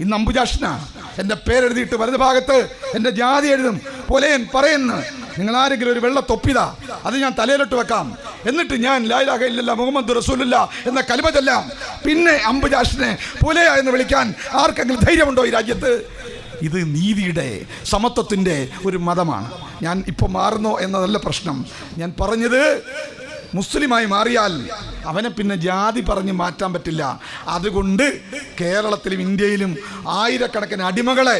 ഇന്ന് അംബുജാക്ഷനാണ്. എൻ്റെ പേരെഴുതിയിട്ട് വലത് ഭാഗത്ത് എൻ്റെ ജാതി എഴുതും. പൊലയൻ പറയുന്നു, നിങ്ങളാരെങ്കിലും ഒരു വെള്ള തൊപ്പിതാ, അത് ഞാൻ തലയിലോട്ട് വെക്കാം, എന്നിട്ട് ഞാൻ ലാ ഇലാഹ ഇല്ലല്ലാഹ് മുഹമ്മദ് റസൂലുള്ളാഹ് എന്ന കലിമ ചൊല്ലാം. പിന്നെ അംബുജാക്ഷനെ പുലയ എന്ന് വിളിക്കാൻ ആർക്കെങ്കിലും ധൈര്യമുണ്ടോ ഈ രാജ്യത്ത്? ഇത് നീതിയുടെ, സമത്വത്തിൻ്റെ ഒരു മതമാണ്. ഞാൻ ഇപ്പോൾ മാറുന്നോ എന്നതല്ല പ്രശ്നം. ഞാൻ പറഞ്ഞത്, മുസ്ലിമായി മാറിയാൽ അവനെ പിന്നെ ജാതി പറഞ്ഞ് മാറ്റാൻ പറ്റില്ല. അതുകൊണ്ട് കേരളത്തിലും ഇന്ത്യയിലും ആയിരക്കണക്കിന് അടിമകളെ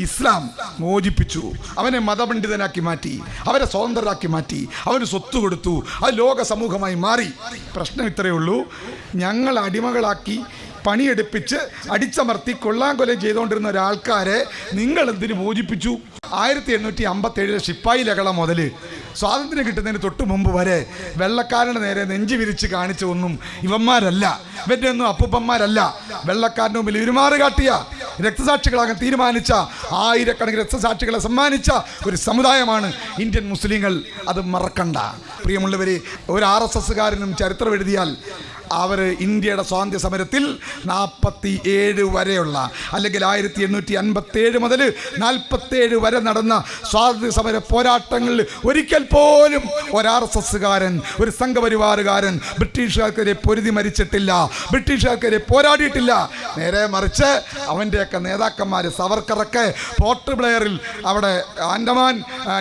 ഇസ്ലാം മോചിപ്പിച്ചു. അവനെ മതപണ്ഡിതനാക്കി മാറ്റി, അവരെ സ്വതന്ത്രരാക്കി മാറ്റി, അവന് സ്വത്ത് കൊടുത്തു. അത് ലോക സമൂഹമായി മാറി. പ്രശ്നം ഇത്രയേ ഉള്ളൂ, ഞങ്ങൾ അടിമകളാക്കി പണിയെടുപ്പിച്ച് അടിച്ചമർത്തി കൊല്ലാങ്കൊലം ചെയ്തുകൊണ്ടിരുന്ന ഒരാൾക്കാരെ നിങ്ങൾ എന്തിനു മോചിപ്പിച്ചു? 1857 ശിപ്പായി ലഹള മുതൽ സ്വാതന്ത്ര്യം കിട്ടുന്നതിന് തൊട്ട് മുമ്പ് വരെ വെള്ളക്കാരൻ്റെ നേരെ നെഞ്ചു വിരിച്ച് കാണിച്ച ഒന്നും ഇവന്മാരല്ല, ഇവൻ്റെ ഒന്നും അപ്പൂപ്പന്മാരല്ല. വെള്ളക്കാരൻ്റെ മുമ്പിൽ ഇരുമാറ് കാട്ടിയ, രക്തസാക്ഷികളാകാൻ തീരുമാനിച്ച, ആയിരക്കണക്കിന് രക്തസാക്ഷികളെ സമ്മാനിച്ച ഒരു സമുദായമാണ് ഇന്ത്യൻ മുസ്ലിങ്ങൾ. അത് മറക്കണ്ട പ്രിയമുള്ളവരെ. ഒരു RSSകാരനും ചരിത്രം എഴുതിയാൽ അവർ ഇന്ത്യയുടെ സ്വാതന്ത്ര്യ സമരത്തിൽ 47 വരെയുള്ള, അല്ലെങ്കിൽ 1857 മുതൽ 47 വരെ നടന്ന സ്വാതന്ത്ര്യ സമര പോരാട്ടങ്ങളിൽ ഒരിക്കൽ പോലും ഒരു RSSകാരൻ, ഒരു സംഘപരിവാറുകാരൻ ബ്രിട്ടീഷുകാർക്കെതിരെ പൊരുതി മരിച്ചിട്ടില്ല, ബ്രിട്ടീഷുകാർക്കെതിരെ പോരാടിയിട്ടില്ല. നേരെ മറിച്ച് അവൻ്റെയൊക്കെ നേതാക്കന്മാർ, സവർക്കറൊക്കെ പോർട്ട് ബ്ലെയറിൽ അവിടെ ആൻഡമാൻ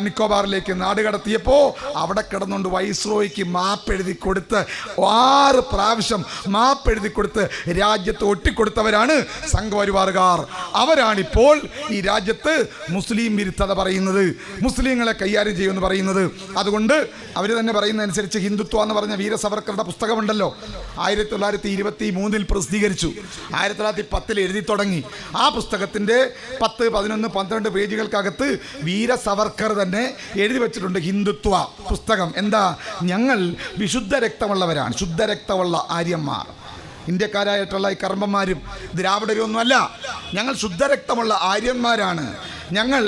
നിക്കോബാറിലേക്ക് നാടുകടത്തിയപ്പോൾ അവിടെ കിടന്നുകൊണ്ട് വൈസ്രോയ്ക്ക് മാപ്പ് എഴുതി കൊടുത്ത് 6 പ്രാവശ്യം മാപ്പ് എഴുതി കൊടുത്ത് രാജ്യത്ത് ഒട്ടിക്കൊടുത്തവരാണ് സംഘപരിവാറുകാർ. അവരാണിപ്പോൾ ഈ രാജ്യത്ത് മുസ്ലിം വിരുദ്ധത പറയുന്നത്, മുസ്ലിങ്ങളെ കൈകാര്യം ചെയ്യുമെന്ന് പറയുന്നത്. അതുകൊണ്ട് അവർ തന്നെ പറയുന്നതനുസരിച്ച് ഹിന്ദുത്വ എന്ന് പറഞ്ഞ വീര സവർക്കറുടെ പുസ്തകമുണ്ടല്ലോ, 1923 പ്രസിദ്ധീകരിച്ചു, 1910 എഴുതി തുടങ്ങി. ആ പുസ്തകത്തിൻ്റെ 10, 11, 12 പേജുകൾക്കകത്ത് വീര സവർക്കർ തന്നെ എഴുതി വെച്ചിട്ടുണ്ട് ഹിന്ദുത്വ പുസ്തകം. എന്താ? ഞങ്ങൾ വിശുദ്ധ രക്തമുള്ളവരാണ്, ശുദ്ധരക്തമുള്ള ആര്യന്മാർ. ഇന്ത്യക്കാരായിട്ടുള്ള ഈ കർമ്മന്മാരും ദ്രാവിഡരൊന്നും അല്ല, ഞങ്ങൾ ശുദ്ധരക്തമുള്ള ആര്യന്മാരാണ്. ഞങ്ങൾ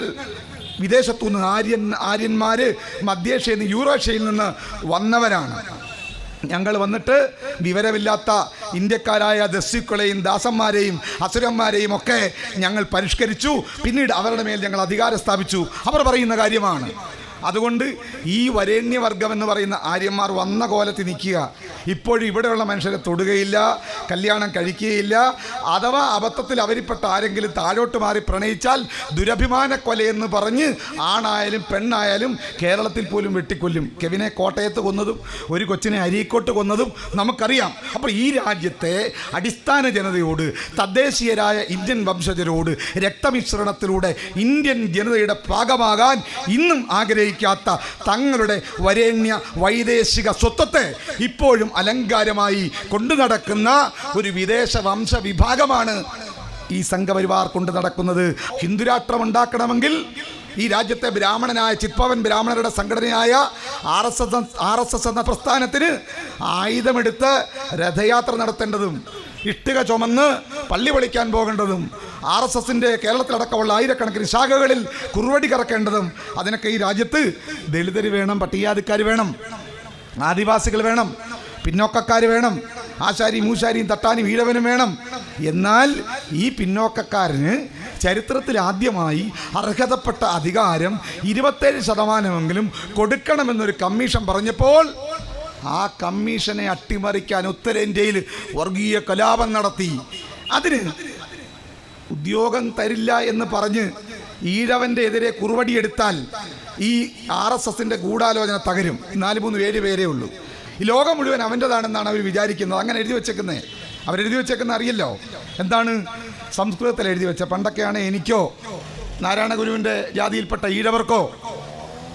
വിദേശത്തു നിന്ന് ആര്യന്മാർ മധ്യേഷ്യയിൽ നിന്ന്, യൂറോഷ്യയിൽ നിന്ന് വന്നവരാണ്. ഞങ്ങൾ വന്നിട്ട് വിവരമില്ലാത്ത ഇന്ത്യക്കാരായ ദസ്യുക്കളെയും ദാസന്മാരെയും അസുരന്മാരെയും ഒക്കെ ഞങ്ങൾ പരിഷ്കരിച്ചു. പിന്നീട് അവരുടെ മേൽ ഞങ്ങൾ അധികാരം സ്ഥാപിച്ചു. അവർ പറയുന്ന കാര്യമാണ്. അതുകൊണ്ട് ഈ വരേണ്യവർഗം എന്ന് പറയുന്ന ആര്യന്മാർ വന്ന കോലത്തിൽ നിൽക്കുക. ഇപ്പോഴും ഇവിടെയുള്ള മനുഷ്യരെ തൊടുകയില്ല, കല്യാണം കഴിക്കുകയില്ല. അഥവാ അബദ്ധത്തിൽ അവരിൽപ്പെട്ട ആരെങ്കിലും താഴോട്ട് മാറി പ്രണയിച്ചാൽ ദുരഭിമാന കൊലയെന്ന് പറഞ്ഞ് ആണായാലും പെണ്ണായാലും കേരളത്തിൽ പോലും വെട്ടിക്കൊല്ലും. കെവിനെ കോട്ടയത്ത് കൊന്നതും ഒരു കൊച്ചിനെ അരീക്കോട്ട് കൊന്നതും നമുക്കറിയാം. അപ്പോൾ ഈ രാജ്യത്തെ അടിസ്ഥാന ജനതയോട്, തദ്ദേശീയരായ ഇന്ത്യൻ വംശജരോട് രക്തമിശ്രണത്തിലൂടെ ഇന്ത്യൻ ജനതയുടെ ഭാഗമാകാൻ ഇന്നും ആഗ്രഹിക്കാത്ത തങ്ങളുടെ വരേണ്യ വൈദേശിക സ്വത്വത്തെ ഇപ്പോഴും അലങ്കാരമായി കൊണ്ടു നടക്കുന്ന ഒരു വിദേശ വംശ വിഭാഗമാണ് ഈ സംഘപരിവാർ കൊണ്ടു നടക്കുന്നത്. ഹിന്ദുരാഷ്ട്രം ഉണ്ടാക്കണമെങ്കിൽ ഈ രാജ്യത്തെ ബ്രാഹ്മണനായ ചിത്പവൻ ബ്രാഹ്മണരുടെ സംഘടനയായ RSS എന്ന പ്രസ്ഥാനത്തിന് ആയുധമെടുത്ത് രഥയാത്ര നടത്തേണ്ടതും ഇഷ്ടിക ചുമന്ന് പള്ളി പൊളിക്കാൻ പോകേണ്ടതും RSSൻ്റെ കേരളത്തിലടക്കമുള്ള ആയിരക്കണക്കിന് ശാഖകളിൽ കുറുവടി കറക്കേണ്ടതും, അതിനൊക്കെ ഈ രാജ്യത്ത് ദളിതർ വേണം, പട്ടികജാതിക്കാർ വേണം, ആദിവാസികൾ വേണം, പിന്നോക്കക്കാർ വേണം, ആശാരി മൂശാരിയും തട്ടാനും ഈഴവനും വേണം. എന്നാൽ ഈ പിന്നോക്കക്കാരന് ചരിത്രത്തിൽ ആദ്യമായി അർഹതപ്പെട്ട അധികാരം 27% കൊടുക്കണമെന്നൊരു കമ്മീഷൻ പറഞ്ഞപ്പോൾ ആ കമ്മീഷനെ അട്ടിമറിക്കാൻ ഉത്തരേന്ത്യയിൽ വർഗീയ കലാപം നടത്തി. അതിന് ഉദ്യോഗം തരില്ല എന്ന് പറഞ്ഞ് ഈഴവൻ്റെ എതിരെ കുറുവടിയെടുത്താൽ ഈ RSSൻ്റെ ഗൂഢാലോചന തകരും. 4-3 പേരേ ഉള്ളൂ. ഈ ലോകം മുഴുവൻ അവൻ്റെതാണെന്നാണ് അവർ വിചാരിക്കുന്നത്. അങ്ങനെ എഴുതി വെച്ചേക്കുന്നത്, അവരെഴുതി വെച്ചേക്കുന്നത് അറിയല്ലോ. എന്താണ്? സംസ്കൃതത്തിൽ എഴുതി വെച്ച. പണ്ടൊക്കെയാണ് എനിക്കോ നാരായണ ഗുരുവിൻ്റെ ജാതിയിൽപ്പെട്ട ഈഴവർക്കോ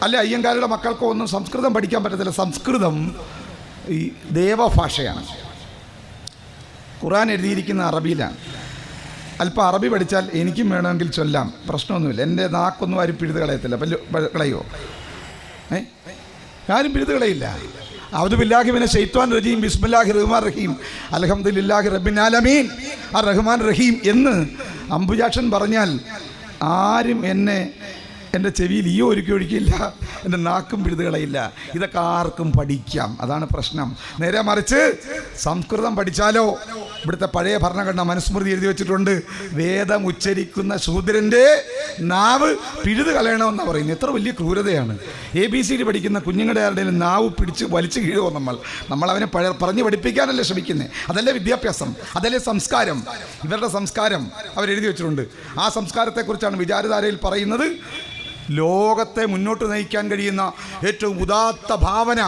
അല്ല അയ്യങ്കാരുടെ മക്കൾക്കോ ഒന്നും സംസ്കൃതം പഠിക്കാൻ പറ്റത്തില്ല. സംസ്കൃതം ഈ ദേവഭാഷയാണ്. ഖുർആൻ എഴുതിയിരിക്കുന്ന അറബിയിലാണ്. അല്പം അറബി പഠിച്ചാൽ എനിക്കും വേണമെങ്കിൽ ചൊല്ലാം, പ്രശ്നമൊന്നുമില്ല. എൻ്റെ നാക്കൊന്നും ആരും പിഴുത് കളയത്തില്ല. കളയോ? ആരും പിഴുത് കളയില്ല. അഊദു ബില്ലാഹി മിനശ് ശൈത്വാനിർ റജീം ബിസ്മില്ലാഹിർ റഹ്മാനിർ റഹീം അൽഹംദുലില്ലാഹി റബ്ബിൽ ആലമീൻ അർ റഹ്മാൻ റഹീം എന്ന് അംബുജാക്ഷൻ പറഞ്ഞാൽ ആരും എന്നെ എൻ്റെ ചെവിയിൽ ഈ ഒരുക്കി ഒഴിക്കില്ല, എൻ്റെ നാക്കും പിഴുതുകളയില്ല. ഇതൊക്കെ ആർക്കും പഠിക്കാം, അതാണ് പ്രശ്നം. നേരെ മറിച്ച് സംസ്കൃതം പഠിച്ചാലോ, ഇവിടുത്തെ പഴയ ഭരണഘടന മനുസ്മൃതി എഴുതി വെച്ചിട്ടുണ്ട്, വേദം ഉച്ചരിക്കുന്ന ശൂദ്രൻ്റെ നാവ് പിഴുത് കളയണമെന്നാണ് പറയുന്നത്. എത്ര വലിയ ക്രൂരതയാണ്! ABCD പഠിക്കുന്ന കുഞ്ഞുങ്ങളുടെ ആരുടെയും നാവ് പിടിച്ച് വലിച്ചു കീഴുമോ? നമ്മൾ അവനെ പറഞ്ഞ് പഠിപ്പിക്കാനല്ലേ ശ്രമിക്കുന്നത്. അതല്ലേ വിദ്യാഭ്യാസം, അതല്ലേ സംസ്കാരം. ഇവരുടെ സംസ്കാരം അവരെഴുതി വെച്ചിട്ടുണ്ട്. ആ സംസ്കാരത്തെക്കുറിച്ചാണ് വിചാരധാരയിൽ പറയുന്നത്. ലോകത്തെ മുന്നോട്ട് നയിക്കാൻ കഴിയുന്ന ഏറ്റവും ഉദാത്ത ഭാവന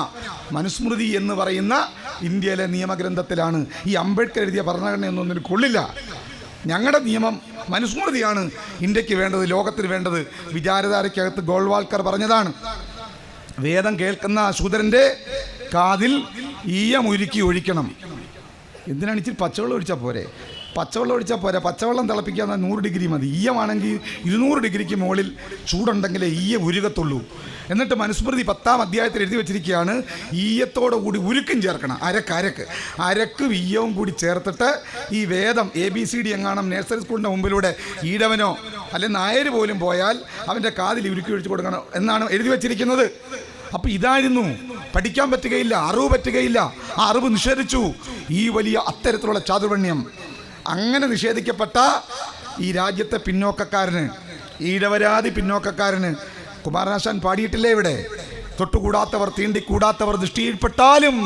മനുസ്മൃതി എന്ന് പറയുന്ന ഇന്ത്യയിലെ നിയമഗ്രന്ഥത്തിലാണ്. ഈ അംബേദ്കർ എഴുതിയ ഭരണഘടനയൊന്നും കൊള്ളില്ല. ഞങ്ങളുടെ നിയമം മനുസ്മൃതിയാണ് ഇന്ത്യക്ക് വേണ്ടത്, ലോകത്തിന് വേണ്ടത്. വിചാരധാരയ്ക്കകത്ത് ഗോൾവാൾക്കർ പറഞ്ഞതാണ്, വേദം കേൾക്കുന്ന ശൂദ്രൻ്റെ കാതിൽ ഈയമുരുക്കി ഒഴിക്കണം. എന്തിനാണ്? ഇച്ചിരി പച്ചവെള്ളം ഒഴിച്ചാൽ പോരെ? പച്ചവെള്ളം ഒഴിച്ചാൽ പോരാ, പച്ചവെള്ളം തിളപ്പിക്കാൻ 100 ഡിഗ്രി മതി. ഈയമാണെങ്കിൽ 200 ഡിഗ്രിക്ക് മുകളിൽ ചൂടുണ്ടെങ്കിലേ ഈയ ഉരുകത്തുള്ളൂ. എന്നിട്ട് മനുസ്മൃതി 10-ാം അധ്യായത്തിൽ എഴുതി വെച്ചിരിക്കുകയാണ്, ഈയത്തോടു കൂടി ഉരുക്കും ചേർക്കണം. അരക്കും ഈയവും കൂടി ചേർത്തിട്ട് ഈ വേദം ABCD എങ്ങാനും നഴ്സറി സ്കൂളിൻ്റെ മുമ്പിലൂടെ ഈഴവനോ അല്ലെങ്കിൽ നായർ പോലും പോയാൽ അവൻ്റെ കാതിൽ ഉരുക്കി ഒഴിച്ചു കൊടുക്കണം എന്നാണ് എഴുതി വെച്ചിരിക്കുന്നത്. അപ്പം ഇതായിരുന്നു. പഠിക്കാൻ പറ്റുകയില്ല, അറിവ് പറ്റുകയില്ല. ആ അറിവ് നിഷേധിച്ചു ഈ വലിയ അത്തരത്തിലുള്ള ചാതുർവർണ്ണ്യം. അങ്ങനെ നിഷേധിക്കപ്പെട്ട ഈ രാജ്യത്തെ പിന്നോക്കക്കാരന്, ഈഴവരാതി പിന്നോക്കക്കാരന് കുമാരനാശാൻ പാടിയിട്ടില്ലേ ഇവിടെ? തൊട്ടുകൂടാത്തവർ, തീണ്ടിക്കൂടാത്തവർ, ദൃഷ്ടിയിൽപ്പെട്ടാലും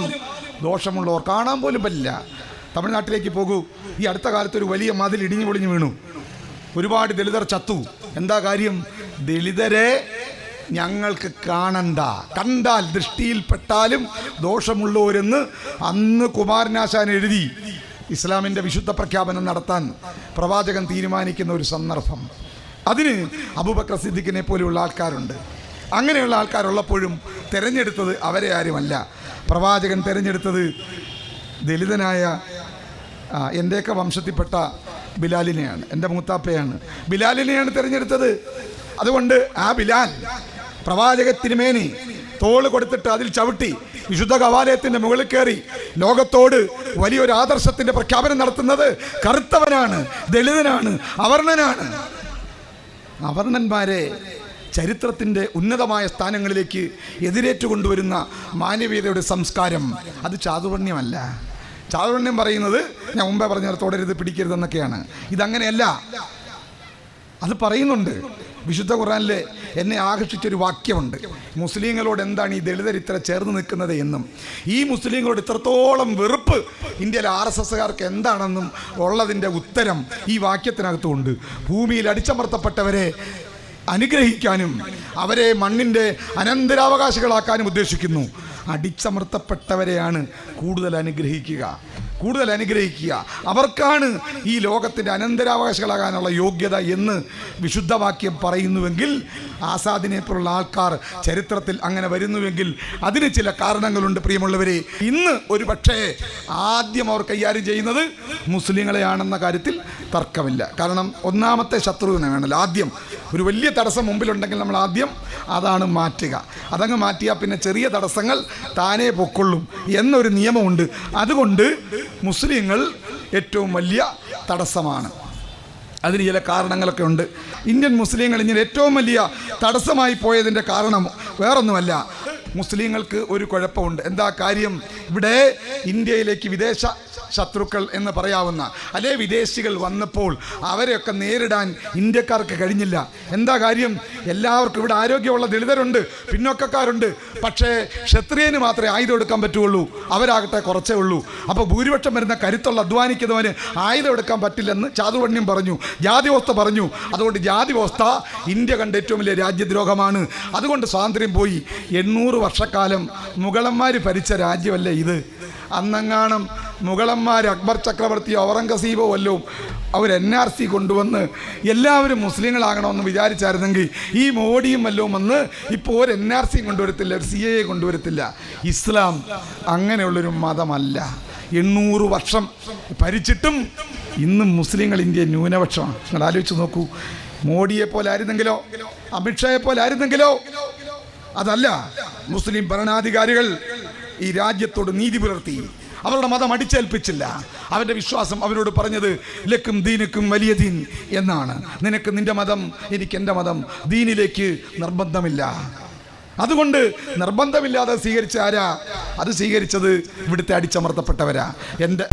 ദോഷമുള്ളവർ കാണാൻ പോലും പറ്റില്ല. തമിഴ്നാട്ടിലേക്ക് പോകൂ. ഈ അടുത്ത കാലത്ത് ഒരു വലിയ മതിൽ ഇടിഞ്ഞു പൊളിഞ്ഞു വീണു. ഒരുപാട് ദളിതർ ചത്തു. എന്താ കാര്യം? ദളിതരെ ഞങ്ങൾക്ക് കാണണ്ട, കണ്ടാൽ ദൃഷ്ടിയിൽപ്പെട്ടാലും ദോഷമുള്ളവരെന്ന് അന്ന് കുമാരനാശാൻ എഴുതി ഇസ്ലാമിൻ്റെ വിശുദ്ധ പ്രഖ്യാപനം നടത്താൻ പ്രവാചകൻ തീരുമാനിക്കുന്ന ഒരു സന്ദർഭം. അതിന് അബൂബക്കർ സിദ്ദീഖിനെ പോലെയുള്ള ആൾക്കാരുണ്ട്. അങ്ങനെയുള്ള ആൾക്കാരുള്ളപ്പോഴും തിരഞ്ഞെടുത്തത് അവരെ ആരുമല്ല. പ്രവാചകൻ തിരഞ്ഞെടുത്തത് ദലിതനായ എൻ്റെയൊക്കെ വംശത്തിൽപ്പെട്ട ബിലാലിനെയാണ്, എൻ്റെ മൂത്താപ്പയാണ്. ബിലാലിനെയാണ് തിരഞ്ഞെടുത്തത്. അതുകൊണ്ട് ആ ബിലാൽ പ്രവാചക തിരുമേനി തോള് കൊടുത്തിട്ട് അതിൽ ചവിട്ടി വിശുദ്ധ കവാലയത്തിൻ്റെ മുകളിൽ കയറി ലോകത്തോട് വലിയൊരു ആദർശത്തിൻ്റെ പ്രഖ്യാപനം നടത്തുന്നത് കറുത്തവനാണ്, ദളിതനാണ്, അവർണനാണ്. അവർണന്മാരെ ചരിത്രത്തിൻ്റെ ഉന്നതമായ സ്ഥാനങ്ങളിലേക്ക് എതിരേറ്റുകൊണ്ടുവരുന്ന മാനവീയതയുടെ സംസ്കാരം അത് ചാതുർവർണ്ണ്യമല്ല. ചാതുർവർണ്ണ്യം പറയുന്നത് ഞാൻ മുമ്പേ പറഞ്ഞ തുടരുത്, പിടിക്കരുതെന്നൊക്കെയാണ്. ഇതങ്ങനെയല്ല. അത് പറയുന്നുണ്ട്. വിശുദ്ധ ഖുർആനിൽ എന്നെ ആകർഷിച്ചൊരു വാക്യമുണ്ട്, മുസ്ലിങ്ങളോട് എന്താണ് ഈ ദളിതർ ഇത്ര ചേർന്ന് നിൽക്കുന്നത് എന്നും ഈ മുസ്ലിങ്ങളോട് ഇത്രത്തോളം വെറുപ്പ് ഇന്ത്യയിലെ RSSകാർക്ക് എന്താണെന്നും ഉള്ളതിൻ്റെ ഉത്തരം ഈ വാക്യത്തിനകത്തുണ്ട്. ഭൂമിയിൽ അടിച്ചമർത്തപ്പെട്ടവരെ അനുഗ്രഹിക്കാനും അവരെ മണ്ണിൻ്റെ അനന്തരാവകാശികളാക്കാനും ഉദ്ദേശിക്കുന്നു. അടിച്ചമർത്തപ്പെട്ടവരെയാണ് കൂടുതൽ അനുഗ്രഹിക്കുക. അവർക്കാണ് ഈ ലോകത്തിൻ്റെ അനന്തരാവകാശികളാകാനുള്ള യോഗ്യത എന്ന് വിശുദ്ധവാക്യം പറയുന്നുവെങ്കിൽ, ആസാദിനെ പോലുള്ള ആൾക്കാർ ചരിത്രത്തിൽ അങ്ങനെ വരുന്നുവെങ്കിൽ അതിന് ചില കാരണങ്ങളുണ്ട്. പ്രിയമുള്ളവരെ, ഇന്ന് ഒരു പക്ഷേ ആദ്യം അവർ കൈകാര്യം ചെയ്യുന്നത് മുസ്ലിങ്ങളെയാണെന്ന കാര്യത്തിൽ തർക്കമില്ല. കാരണം ഒന്നാമത്തെ ശത്രുവിനെ വേണമല്ലോ. ആദ്യം ഒരു വലിയ തടസ്സം മുമ്പിലുണ്ടെങ്കിൽ നമ്മൾ ആദ്യം അതാണ് മാറ്റുക. അതങ്ങ് മാറ്റിയാൽ പിന്നെ ചെറിയ തടസ്സങ്ങൾ താനേ പൊക്കൊള്ളും എന്നൊരു നിയമമുണ്ട്. അതുകൊണ്ട് മുസ്ലിങ്ങൾ ഏറ്റവും വലിയ തടസ്സമാണ്. അതിന് ചില കാരണങ്ങളൊക്കെ ഉണ്ട്. ഇന്ത്യൻ മുസ്ലിങ്ങൾ ഇങ്ങനെ ഏറ്റവും വലിയ തടസ്സമായി പോയതിൻ്റെ കാരണം വേറൊന്നുമല്ല. മുസ്ലിങ്ങൾക്ക് ഒരു കുഴപ്പമുണ്ട്. എന്താ കാര്യം? ഇവിടെ ഇന്ത്യയിലേക്ക് വിദേശ ശത്രുക്കൾ എന്ന് പറയാവുന്ന അല്ലെ വിദേശികൾ വന്നപ്പോൾ അവരെയൊക്കെ നേരിടാൻ ഇന്ത്യക്കാർക്ക് കഴിഞ്ഞില്ല. എന്താ കാര്യം? എല്ലാവർക്കും ഇവിടെ ആരോഗ്യമുള്ള ദളിതരുണ്ട്, പിന്നോക്കക്കാരുണ്ട്. പക്ഷേ ക്ഷത്രിയന് മാത്രമേ ആയുധം എടുക്കാൻ പറ്റുള്ളൂ, അവരാകട്ടെ കുറച്ചേ ഉള്ളൂ. അപ്പോൾ ഭൂരിപക്ഷം വരുന്ന കരുത്തുള്ള അധ്വാനിക്കുന്നവന് ആയുധം എടുക്കാൻ പറ്റില്ലെന്ന് ചാതുർവർണ്ണ്യം പറഞ്ഞു, ജാതിവ്യവസ്ഥ പറഞ്ഞു. അതുകൊണ്ട് ജാതിവ്യവസ്ഥ ഇന്ത്യ കണ്ട ഏറ്റവും വലിയ രാജ്യദ്രോഹമാണ്. അതുകൊണ്ട് സ്വാതന്ത്ര്യം പോയി. 800 വർഷക്കാലം മുഗളന്മാർ ഭരിച്ച രാജ്യമല്ലേ ഇത്? അന്നെങ്ങാനും മുഗളന്മാർ അക്ബർ ചക്രവർത്തിയോ ഔറംഗസീബോ വല്ലതും അവർ NRC കൊണ്ടുവന്ന് എല്ലാവരും മുസ്ലിങ്ങളാകണമെന്ന് വിചാരിച്ചായിരുന്നെങ്കിൽ ഈ മോഡിയും വല്ലതും വന്ന് ഇപ്പോൾ ഒരു NRC കൊണ്ടുവരത്തില്ല, ഒരു CAA കൊണ്ടുവരത്തില്ല. ഇസ്ലാം അങ്ങനെയുള്ളൊരു മതമല്ല. 800 വർഷം ഭരിച്ചിട്ടും ഇന്നും മുസ്ലിങ്ങൾ ഇന്ത്യ ന്യൂനപക്ഷമാണ്. നിങ്ങൾ ആലോചിച്ച് നോക്കൂ. മോഡിയെ പോലെ ആയിരുന്നെങ്കിലോ അമിത്ഷായെ പോലെ ആയിരുന്നെങ്കിലോ? അതല്ല. മുസ്ലിം ഭരണാധികാരികൾ ഈ രാജ്യത്തോട് നീതി പുലർത്തി. അവരുടെ മതം അടിച്ചേൽപ്പിച്ചില്ല. അവൻ്റെ വിശ്വാസം അവരോട് പറഞ്ഞത് ലക്കും ദീനുക്കും വലിയ ദീൻ എന്നാണ്. നിനക്ക് നിന്റെ മതം, എനിക്ക് എൻ്റെ മതം. ദീനിലേക്ക് നിർബന്ധമില്ല. അതുകൊണ്ട് നിർബന്ധമില്ലാതെ സ്വീകരിച്ച ആരാ? അത് സ്വീകരിച്ചത് ഇവിടുത്തെ അടിച്ചമർത്തപ്പെട്ടവരാ. എൻ്റെ